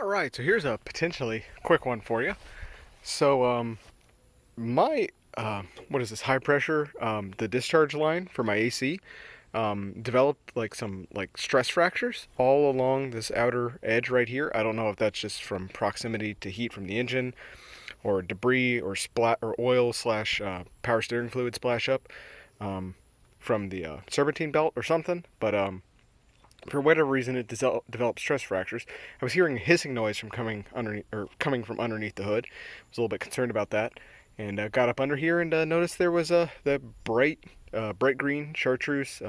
Alright, so here's a potentially quick one for you. So, my, what is this, high pressure, the discharge line for my AC, developed like some, like, stress fractures all along this outer edge right here. I don't know if that's just from proximity to heat from the engine, or debris, or splat, or oil slash power steering fluid splash up, from the serpentine belt or something, but, for whatever reason, it developed stress fractures. I was hearing a hissing noise from coming from underneath the hood. I was a little bit concerned about that, and got up under here and noticed there was the bright green chartreuse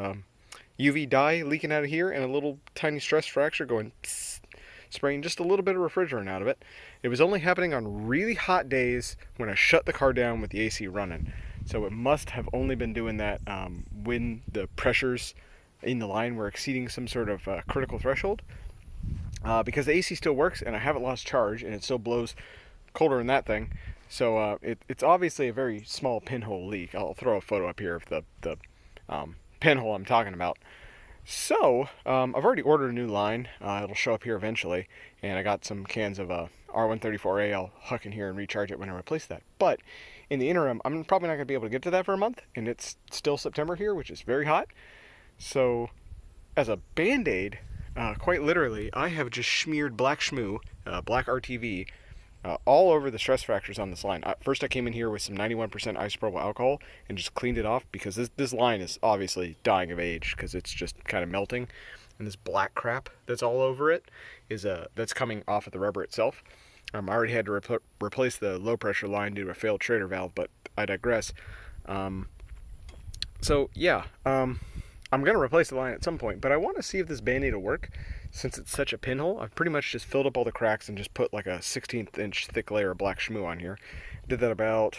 UV dye leaking out of here, and a little tiny stress fracture going psst, spraying just a little bit of refrigerant out of it. It was only happening on really hot days when I shut the car down with the AC running. So it must have only been doing that when the pressures in the line were exceeding some sort of critical threshold, because the AC still works and I haven't lost charge and it still blows colder than that thing. So it's obviously a very small pinhole leak. I'll throw a photo up here of the pinhole I'm talking about. So I've already ordered a new line. It'll show up here eventually, and I got some cans of R134A. I'll huck in here and recharge it when I replace that. But in the interim, I'm probably not going to be able to get to that for a month, and it's still September here, which is very hot. So, as a band-aid, quite literally, I have just smeared black schmoo, black RTV, all over the stress fractures on this line. First I came in here with some 91% isopropyl alcohol and just cleaned it off, because this line is obviously dying of age because it's just kind of melting. And this black crap that's all over it is that's coming off of the rubber itself. I already had to replace the low pressure line due to a failed Schrader valve, but I digress. So yeah, I'm going to replace the line at some point, but I want to see if this Band-Aid will work. Since it's such a pinhole, I've pretty much just filled up all the cracks and just put like a 16th inch thick layer of black schmoo on here. Did that about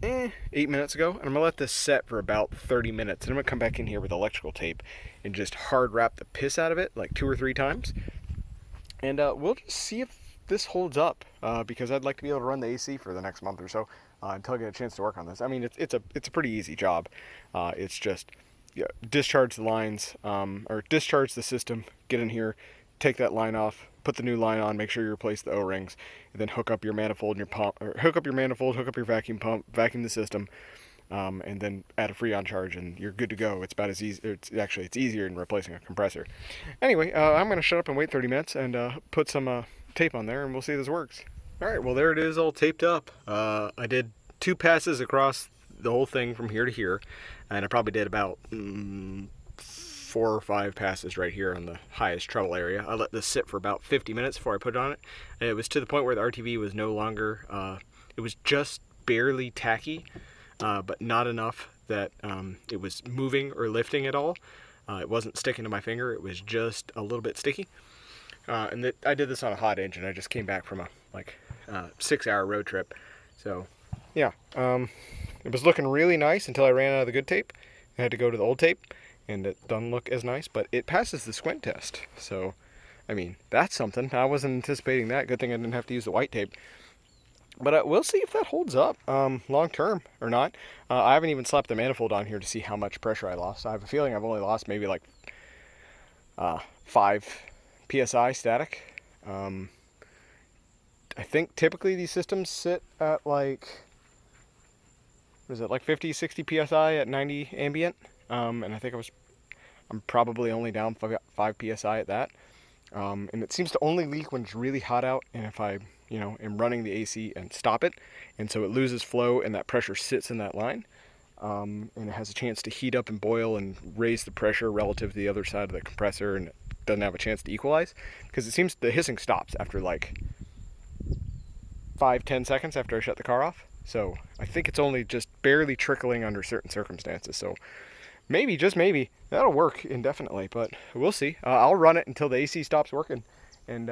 8 minutes ago, and I'm going to let this set for about 30 minutes, and I'm going to come back in here with electrical tape and just hard wrap the piss out of it like 2 or 3 times. And we'll just see if this holds up, because I'd like to be able to run the AC for the next month or so until I get a chance to work on this. I mean, it's a pretty easy job. It's just discharge the lines, or discharge the system, get in here, take that line off, put the new line on, make sure you replace the O-rings, and then hook up your manifold and your pump, or hook up your vacuum pump, vacuum the system, and then add a Freon charge, and you're good to go. It's about as easy. It's easier than replacing a compressor. Anyway, I'm going to shut up and wait 30 minutes and put some tape on there, and we'll see if this works. All right, well, there it is, all taped up. I did 2 passes across the whole thing from here to here, and I probably did about 4 or 5 passes right here on the highest trouble area. I let this sit for about 50 minutes before I put it on it, and it was to the point where the RTV was no longer, it was just barely tacky, but not enough that it was moving or lifting at all. It wasn't sticking to my finger, it was just a little bit sticky. And I did this on a hot engine. I just came back from a 6-hour road trip. So yeah, it was looking really nice until I ran out of the good tape. I had to go to the old tape, and it doesn't look as nice, but it passes the squint test. So, I mean, that's something. I wasn't anticipating that. Good thing I didn't have to use the white tape. But we'll see if that holds up long term or not. I haven't even slapped the manifold on here to see how much pressure I lost. I have a feeling I've only lost maybe like 5 psi static. I think typically these systems sit at like 50, 60 psi at 90 ambient, and I think I'm probably only down 5 psi at that, and it seems to only leak when it's really hot out, and if I am running the AC and stop it, and so it loses flow and that pressure sits in that line, and it has a chance to heat up and boil and raise the pressure relative to the other side of the compressor, and it doesn't have a chance to equalize, because it seems the hissing stops after like 5-10 seconds after I shut the car off. So I think it's only just barely trickling under certain circumstances. So maybe, just maybe, that'll work indefinitely, but we'll see. I'll run it until the AC stops working, and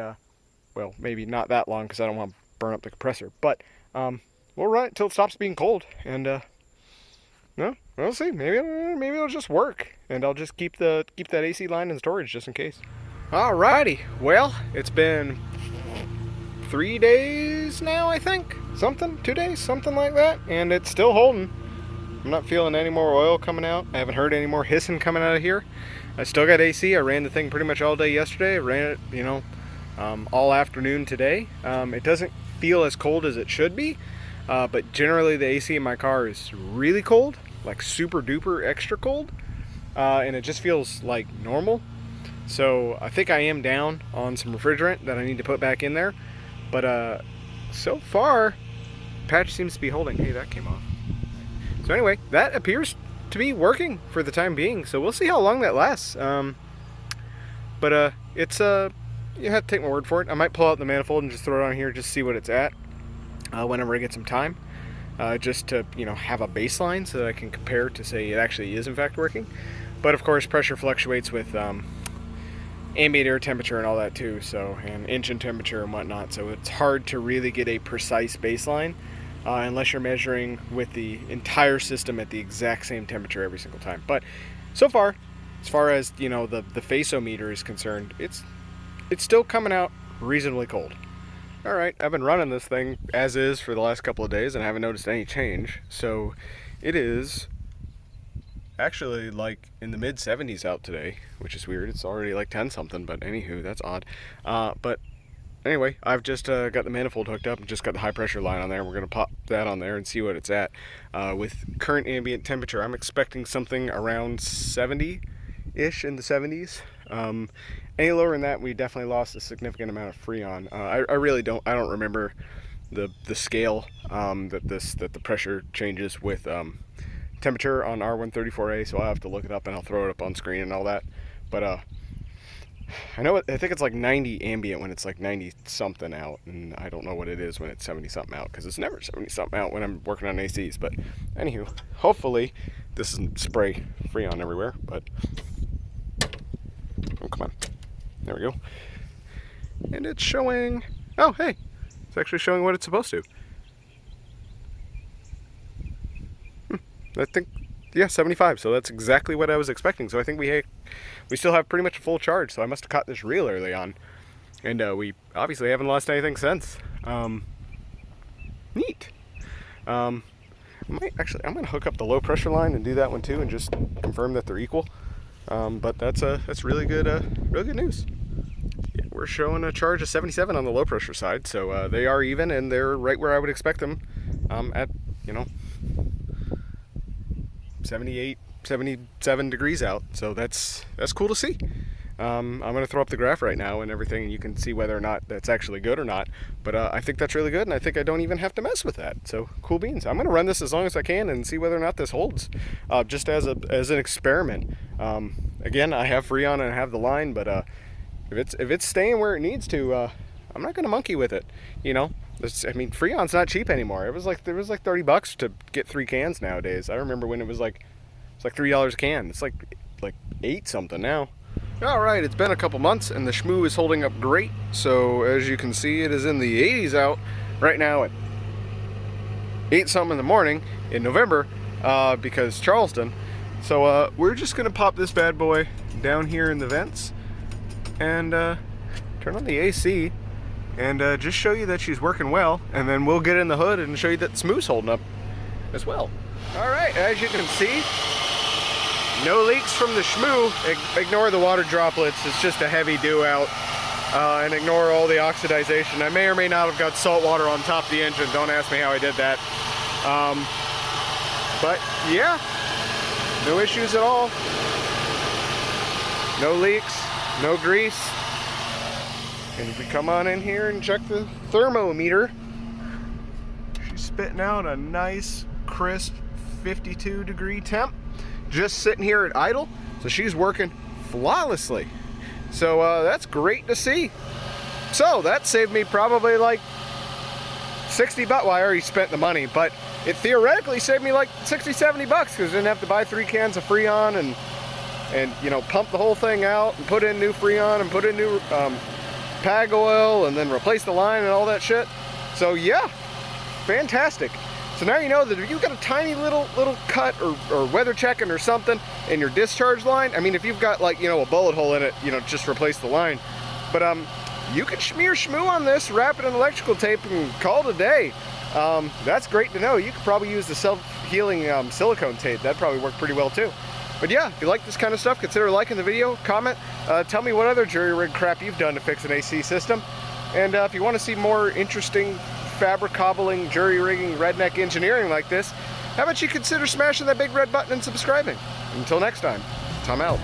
well, maybe not that long because I don't want to burn up the compressor, but we'll run it until it stops being cold, and no, we'll see. Maybe it'll just work, and I'll just keep that AC line in storage just in case. Alrighty, well, it's been 3 days now, I think. 2 days, something like that, and it's still holding. I'm not feeling any more oil coming out. I haven't heard any more hissing coming out of here. I still got AC. I ran the thing pretty much all day yesterday. I ran it, all afternoon today. It doesn't feel as cold as it should be, but generally the AC in my car is really cold, like super duper extra cold, and it just feels like normal. So I think I am down on some refrigerant that I need to put back in there, but so far patch seems to be holding. Hey, that came off. So anyway, that appears to be working for the time being, so we'll see how long that lasts. But it's you have to take my word for it. I might pull out the manifold and just throw it on here, just see what it's at whenever I get some time, just to have a baseline so that I can compare to say it actually is in fact working. But of course, pressure fluctuates with ambient air temperature and all that too, so, and engine temperature and whatnot, so it's hard to really get a precise baseline unless you're measuring with the entire system at the exact same temperature every single time. But so far, as far as the faceometer is concerned, it's still coming out reasonably cold. Alright, I've been running this thing as is for the last couple of days and I haven't noticed any change, so it is actually like in the mid 70s out today, which is weird. It's already like 10 something, but anywho, that's odd. But anyway, I've just got the manifold hooked up and just got the high pressure line on there. We're going to pop that on there and see what it's at. With current ambient temperature, I'm expecting something around 70-ish, in the 70s. Any lower than that, we definitely lost a significant amount of Freon. I really don't remember the scale that the pressure changes with temperature on R134A, so I'll have to look it up and I'll throw it up on screen and all that. But I think it's like 90 ambient when it's like 90 something out, and I don't know what it is when it's 70 something out, because it's never 70 something out when I'm working on ACs. But anywho, hopefully this doesn't spray Freon everywhere. But oh, come on, there we go. And it's showing, oh hey, it's actually showing what it's supposed to. I think, yeah, 75, so that's exactly what I was expecting. So I think we still have pretty much a full charge, so I must have caught this real early on. And we obviously haven't lost anything since. Neat. I'm going to hook up the low pressure line and do that one too and just confirm that they're equal. But that's really good news. Yeah, we're showing a charge of 77 on the low pressure side, so they are even and they're right where I would expect them at, 78, 77 degrees out, so that's cool to see. I'm going to throw up the graph right now and everything, and you can see whether or not that's actually good or not. But I think that's really good, and I think I don't even have to mess with that. So cool beans. I'm going to run this as long as I can and see whether or not this holds, just as an experiment. Again, I have Freon and I have the line, but if it's staying where it needs to, I'm not going to monkey with it. Freon's not cheap anymore. There was like $30 to get 3 cans nowadays. I remember when it was like $3 a can. It's like 8 something now. Alright, it's been a couple months and the shmoo is holding up great. So as you can see, it is in the 80s out right now at 8 something in the morning in November, because Charleston. So we're just gonna pop this bad boy down here in the vents and turn on the AC and just show you that she's working well, and then we'll get in the hood and show you that the shmoo's holding up as well. Alright, as you can see, no leaks from the shmoo. Ignore the water droplets, it's just a heavy dew out, and ignore all the oxidization. I may or may not have got salt water on top of the engine, don't ask me how I did that. But yeah, no issues at all. No leaks, no grease. And if we come on in here and check the thermometer, she's spitting out a nice, crisp 52 degree temp, just sitting here at idle. So she's working flawlessly. So that's great to see. So that saved me probably like 60 bucks. Well, I already spent the money, but it theoretically saved me like 60, 70 bucks because I didn't have to buy 3 cans of Freon and pump the whole thing out and put in new Freon and put in new PAG oil and then replace the line and all that shit. So yeah, fantastic. So now you know that if you've got a tiny little cut or weather checking or something in your discharge line, I mean, if you've got like, a bullet hole in it, just replace the line. But you can smear shmoo on this, wrap it in electrical tape and call it a day. That's great to know. You could probably use the self-healing silicone tape. That'd probably work pretty well too. But yeah, if you like this kind of stuff, consider liking the video, comment, Tell me what other jury rig crap you've done to fix an AC system. And if you want to see more interesting fabric cobbling, jury rigging, redneck engineering like this, how about you consider smashing that big red button and subscribing? Until next time, I'm out.